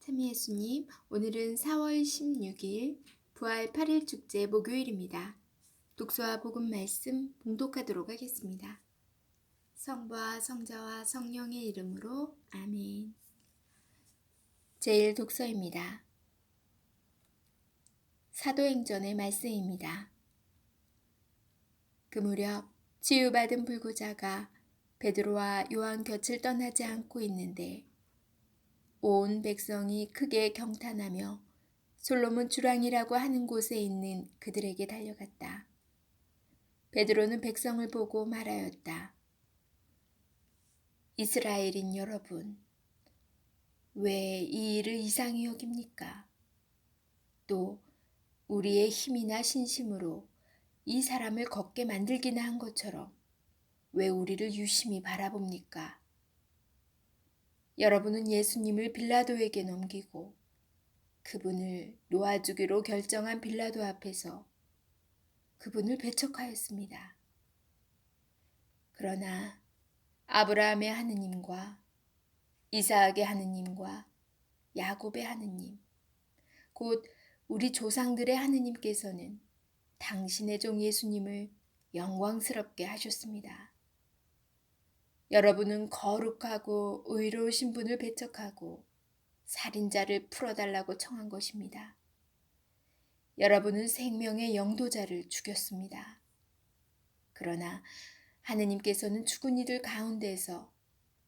참 예수님, 오늘은 4월 16일 부활 8일 축제 목요일입니다. 독서와 복음 말씀 봉독하도록 하겠습니다. 성부와 성자와 성령의 이름으로 아멘. 제1 독서입니다. 사도행전의 말씀입니다. 그 무렵 치유받은 불구자가 베드로와 요한 곁을 떠나지 않고 있는데 온 백성이 크게 경탄하며 솔로몬 주랑이라고 하는 곳에 있는 그들에게 달려갔다. 베드로는 백성을 보고 말하였다. 이스라엘인 여러분, 왜 이 일을 이상히 여깁니까? 또 우리의 힘이나 신심으로 이 사람을 걷게 만들기나 한 것처럼 왜 우리를 유심히 바라봅니까? 여러분은 예수님을 빌라도에게 넘기고 그분을 놓아주기로 결정한 빌라도 앞에서 그분을 배척하였습니다. 그러나 아브라함의 하느님과 이삭의 하느님과 야곱의 하느님, 곧 우리 조상들의 하느님께서는 당신의 종 예수님을 영광스럽게 하셨습니다. 여러분은 거룩하고 의로우신 분을 배척하고 살인자를 풀어달라고 청한 것입니다. 여러분은 생명의 영도자를 죽였습니다. 그러나 하느님께서는 죽은 이들 가운데서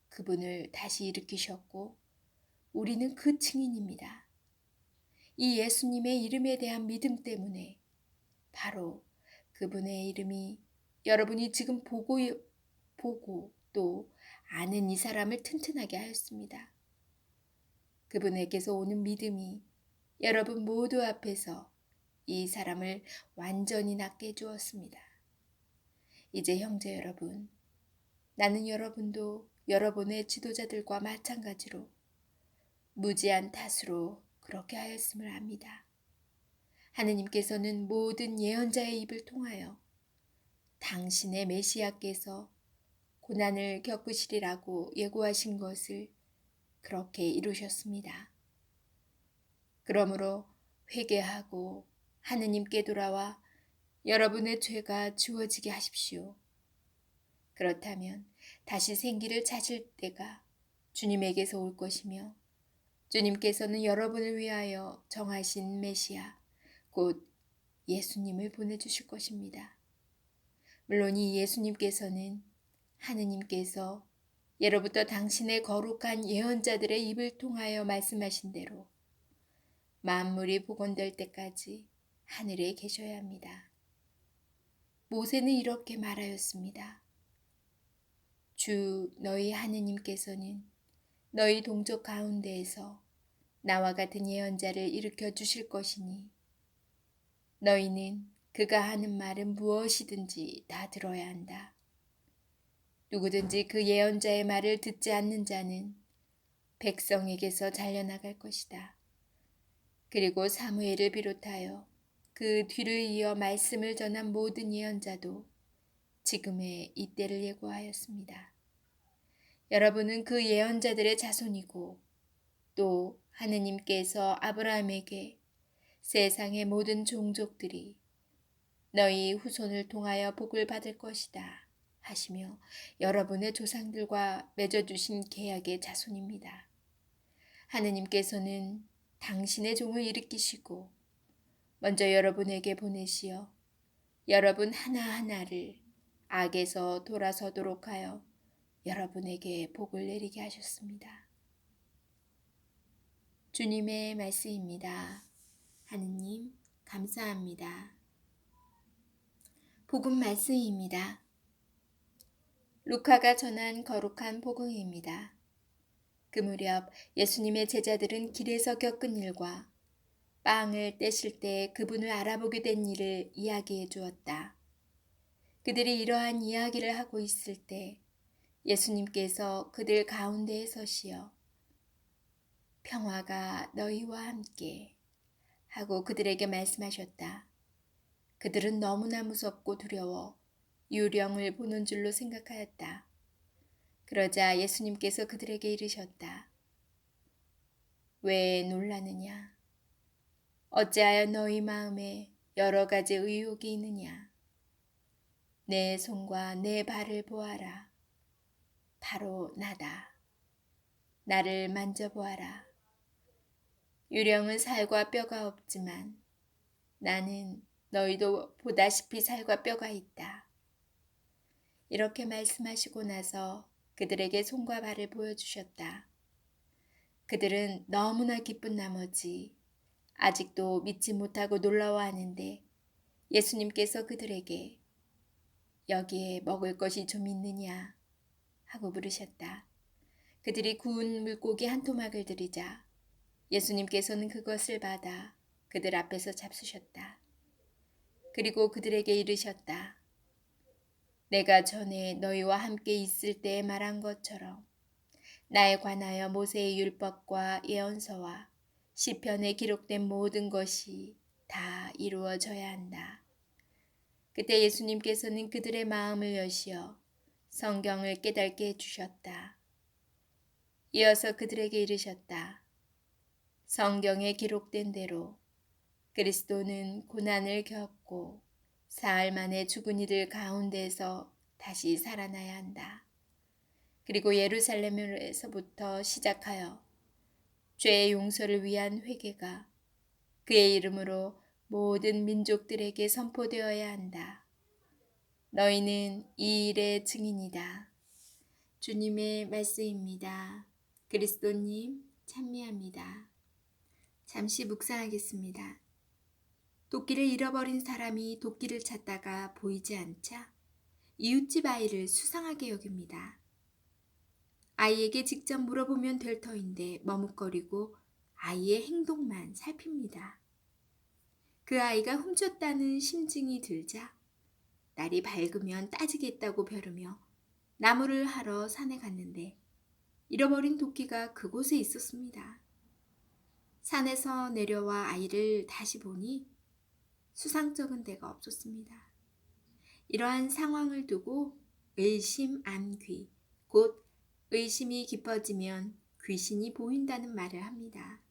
그분을 다시 일으키셨고 우리는 그 증인입니다. 이 예수님의 이름에 대한 믿음 때문에 바로 그분의 이름이 여러분이 지금 보고 또 아는 이 사람을 튼튼하게 하였습니다. 그분에게서 오는 믿음이 여러분 모두 앞에서 이 사람을 완전히 낫게 해주었습니다. 이제 형제 여러분, 나는 여러분도 여러분의 지도자들과 마찬가지로 무지한 탓으로 그렇게 하였음을 압니다. 하느님께서는 모든 예언자의 입을 통하여 당신의 메시아께서 고난을 겪으시리라고 예고하신 것을 그렇게 이루셨습니다. 그러므로 회개하고 하느님께 돌아와 여러분의 죄가 지워지게 하십시오. 그렇다면 다시 생기를 찾을 때가 주님에게서 올 것이며 주님께서는 여러분을 위하여 정하신 메시아, 곧 예수님을 보내주실 것입니다. 물론 이 예수님께서는 하느님께서 예로부터 당신의 거룩한 예언자들의 입을 통하여 말씀하신 대로 만물이 복원될 때까지 하늘에 계셔야 합니다. 모세는 이렇게 말하였습니다. 주 너희 하느님께서는 너희 동족 가운데에서 나와 같은 예언자를 일으켜 주실 것이니 너희는 그가 하는 말은 무엇이든지 다 들어야 한다. 누구든지 그 예언자의 말을 듣지 않는 자는 백성에게서 잘려나갈 것이다. 그리고 사무엘을 비롯하여 그 뒤를 이어 말씀을 전한 모든 예언자도 지금의 이때를 예고하였습니다. 여러분은 그 예언자들의 자손이고 또 하느님께서 아브라함에게 세상의 모든 종족들이 너희 후손을 통하여 복을 받을 것이다 하시며 여러분의 조상들과 맺어주신 계약의 자손입니다. 하느님께서는 당신의 종을 일으키시고 먼저 여러분에게 보내시어 여러분 하나하나를 악에서 돌아서도록 하여 여러분에게 복을 내리게 하셨습니다. 주님의 말씀입니다. 하느님 감사합니다. 복음 말씀입니다. 루카가 전한 거룩한 복음입니다. 그 무렵 예수님의 제자들은 길에서 겪은 일과 빵을 떼실 때 그분을 알아보게 된 일을 이야기해 주었다. 그들이 이러한 이야기를 하고 있을 때 예수님께서 그들 가운데에 서시어 평화가 너희와 함께 하고 그들에게 말씀하셨다. 그들은 너무나 무섭고 두려워 유령을 보는 줄로 생각하였다. 그러자 예수님께서 그들에게 이르셨다. 왜 놀라느냐? 어찌하여 너희 마음에 여러 가지 의혹이 있느냐? 내 손과 내 발을 보아라. 바로 나다. 나를 만져보아라. 유령은 살과 뼈가 없지만 나는 너희도 보다시피 살과 뼈가 있다. 이렇게 말씀하시고 나서 그들에게 손과 발을 보여주셨다. 그들은 너무나 기쁜 나머지 아직도 믿지 못하고 놀라워하는데 예수님께서 그들에게 여기에 먹을 것이 좀 있느냐 하고 물으셨다. 그들이 구운 물고기 한 토막을 들이자 예수님께서는 그것을 받아 그들 앞에서 잡수셨다. 그리고 그들에게 이르셨다. 내가 전에 너희와 함께 있을 때에 말한 것처럼 나에 관하여 모세의 율법과 예언서와 시편에 기록된 모든 것이 다 이루어져야 한다. 그때 예수님께서는 그들의 마음을 여시어 성경을 깨닫게 해주셨다. 이어서 그들에게 이르셨다. 성경에 기록된 대로 그리스도는 고난을 겪고 사흘 만에 죽은 이들 가운데서 다시 살아나야 한다. 그리고 예루살렘에서부터 시작하여 죄의 용서를 위한 회개가 그의 이름으로 모든 민족들에게 선포되어야 한다. 너희는 이 일의 증인이다. 주님의 말씀입니다. 그리스도님 찬미합니다. 잠시 묵상하겠습니다. 도끼를 잃어버린 사람이 도끼를 찾다가 보이지 않자 이웃집 아이를 수상하게 여깁니다. 아이에게 직접 물어보면 될 터인데 머뭇거리고 아이의 행동만 살핍니다. 그 아이가 훔쳤다는 심증이 들자 날이 밝으면 따지겠다고 벼르며 나무를 하러 산에 갔는데 잃어버린 도끼가 그곳에 있었습니다. 산에서 내려와 아이를 다시 보니 수상쩍은 데가 없었습니다. 이러한 상황을 두고 의심안귀, 곧 의심이 깊어지면 귀신이 보인다는 말을 합니다.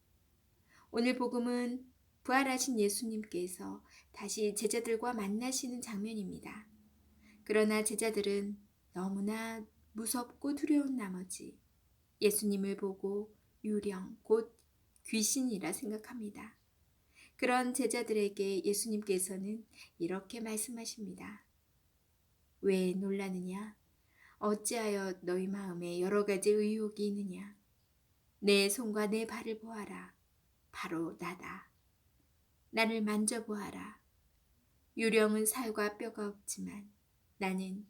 오늘 복음은 부활하신 예수님께서 다시 제자들과 만나시는 장면입니다. 그러나 제자들은 너무나 무섭고 두려운 나머지 예수님을 보고 유령, 곧 귀신이라 생각합니다. 그런 제자들에게 예수님께서는 이렇게 말씀하십니다. 왜 놀라느냐? 어찌하여 너희 마음에 여러 가지 의혹이 있느냐? 내 손과 내 발을 보아라. 바로 나다. 나를 만져보아라. 유령은 살과 뼈가 없지만 나는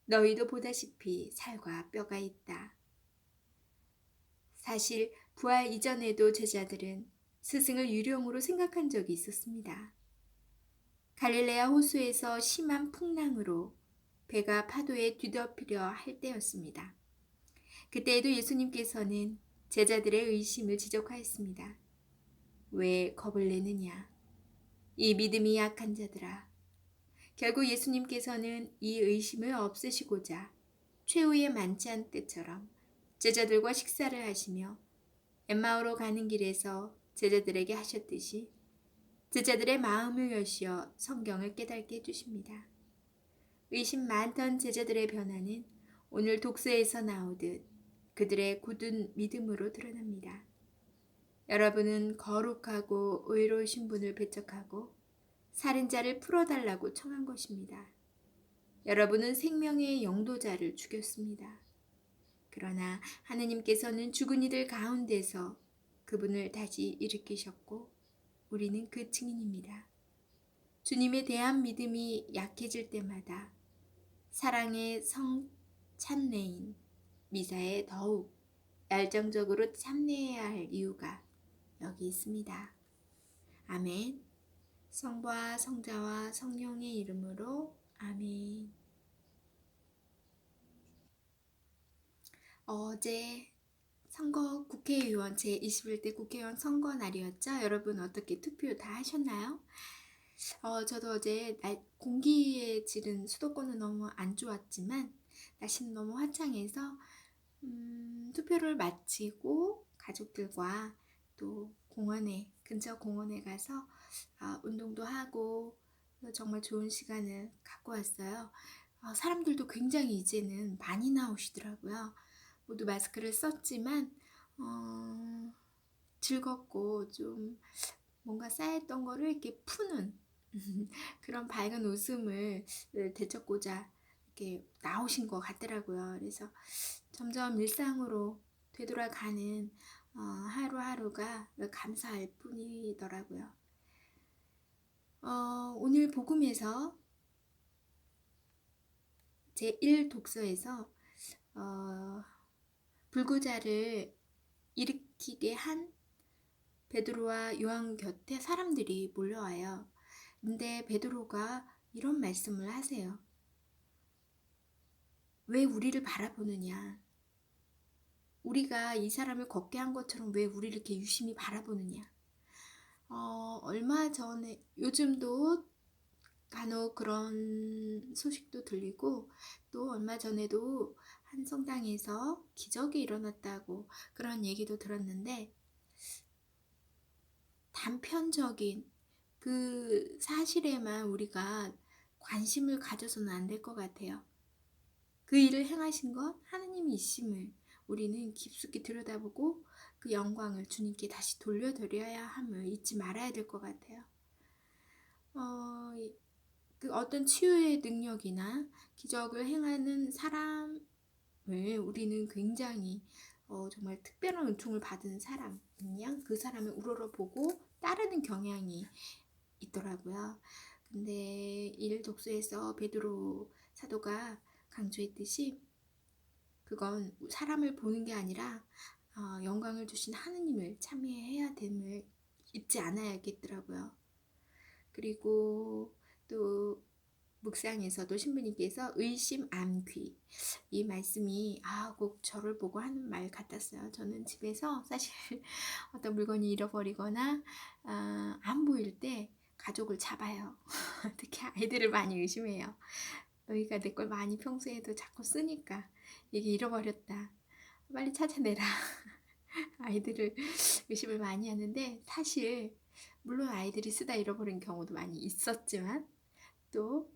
너희도 보다시피 살과 뼈가 있다. 사실 부활 이전에도 제자들은 스승을 유령으로 생각한 적이 있었습니다. 갈릴레아 호수에서 심한 풍랑으로 배가 파도에 뒤덮이려 할 때였습니다. 그때에도 예수님께서는 제자들의 의심을 지적하였습니다. 왜 겁을 내느냐? 이 믿음이 약한 자들아. 결국 예수님께서는 이 의심을 없애시고자 최후의 만찬 때처럼 제자들과 식사를 하시며 엠마오로 가는 길에서 제자들에게 하셨듯이 제자들의 마음을 여시어 성경을 깨닫게 해주십니다. 의심 많던 제자들의 변화는 오늘 독서에서 나오듯 그들의 굳은 믿음으로 드러납니다. 여러분은 거룩하고 의로우신 분을 배척하고 살인자를 풀어달라고 청한 것입니다. 여러분은 생명의 영도자를 죽였습니다. 그러나 하느님께서는 죽은 이들 가운데서 그분을 다시 일으키셨고 우리는 그 증인입니다. 주님에 대한 믿음이 약해질 때마다 사랑의 성 찬례인 미사에 더욱 열정적으로 참여해야 할 이유가 여기 있습니다. 아멘. 성부와 성자와 성령의 이름으로 아멘. 어제 국회의원 제21대 국회의원 선거 날이었죠. 여러분 어떻게 투표 다 하셨나요? 저도 어제 공기의 질은 수도권은 너무 안 좋았지만 날씨는 너무 화창해서 투표를 마치고 가족들과 또 근처 공원에 가서 운동도 하고 정말 좋은 시간을 갖고 왔어요. 사람들도 굉장히 이제는 많이 나오시더라고요. 모두 마스크를 썼지만 어, 즐겁고 좀 뭔가 쌓였던 거를 이렇게 푸는 그런 밝은 웃음을 되찾고자 이렇게 나오신 것 같더라고요. 그래서 점점 일상으로 되돌아가는 하루하루가 감사할 뿐이더라고요. 오늘 복음에서 제1독서에서 불구자를 일으키게 한 베드로와 요한 곁에 사람들이 몰려와요. 근데 베드로가 이런 말씀을 하세요. 왜 우리를 바라보느냐? 우리가 이 사람을 걷게 한 것처럼 왜 우리를 이렇게 유심히 바라보느냐? 얼마 전에 요즘도 간혹 그런 소식도 들리고 또 얼마 전에도 한 성당에서 기적이 일어났다고 그런 얘기도 들었는데 단편적인 그 사실에만 우리가 관심을 가져서는 안 될 것 같아요. 그 일을 행하신 건 하느님이심을 우리는 깊숙이 들여다보고 그 영광을 주님께 다시 돌려드려야 함을 잊지 말아야 될 것 같아요. 그 어떤 치유의 능력이나 기적을 행하는 사람을 우리는 굉장히 정말 특별한 은총을 받은 사람 그냥 그 사람을 우러러보고 따르는 경향이 있더라고요. 근데 일 독서에서 베드로 사도가 강조했듯이 그건 사람을 보는 게 아니라 영광을 주신 하느님을 참여해야 됨을 잊지 않아야겠더라고요. 그리고 또 묵상에서도 신부님께서 의심 암귀 이 말씀이 꼭 저를 보고 하는 말 같았어요. 저는 집에서 사실 어떤 물건이 잃어버리거나 안 보일 때 가족을 잡아요. 특히 아이들을 많이 의심해요. 너희가 내 걸 많이 평소에도 자꾸 쓰니까 이게 잃어버렸다. 빨리 찾아내라. 아이들을 의심을 많이 하는데 사실 물론 아이들이 쓰다 잃어버린 경우도 많이 있었지만 또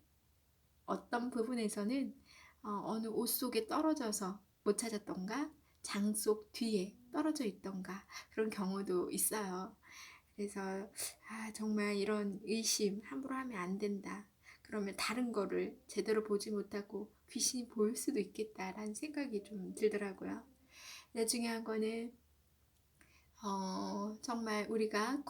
어떤 부분에서는 어느 옷 속에 떨어져서 못 찾았던가 장 속 뒤에 떨어져 있던가 그런 경우도 있어요. 그래서 정말 이런 의심 함부로 하면 안 된다. 그러면 다른 거를 제대로 보지 못하고 귀신이 보일 수도 있겠다라는 생각이 좀 들더라고요. 근데 중요한 거는 정말 우리가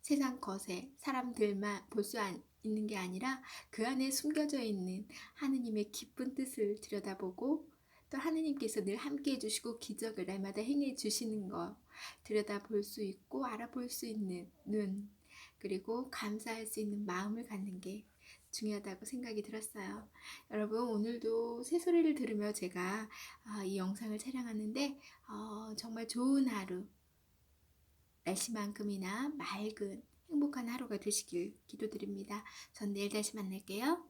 세상 겉에 사람들만 볼 수 있는 게 아니라 그 안에 숨겨져 있는 하느님의 깊은 뜻을 들여다보고 또 하느님께서 늘 함께 해주시고 기적을 날마다 행해 주시는 거 들여다볼 수 있고 알아볼 수 있는 눈 그리고 감사할 수 있는 마음을 갖는 게 중요하다고 생각이 들었어요. 여러분 오늘도 새소리를 들으며 제가 이 영상을 촬영하는데 정말 좋은 하루 날씨만큼이나 맑은 행복한 하루가 되시길 기도드립니다. 전 내일 다시 만날게요.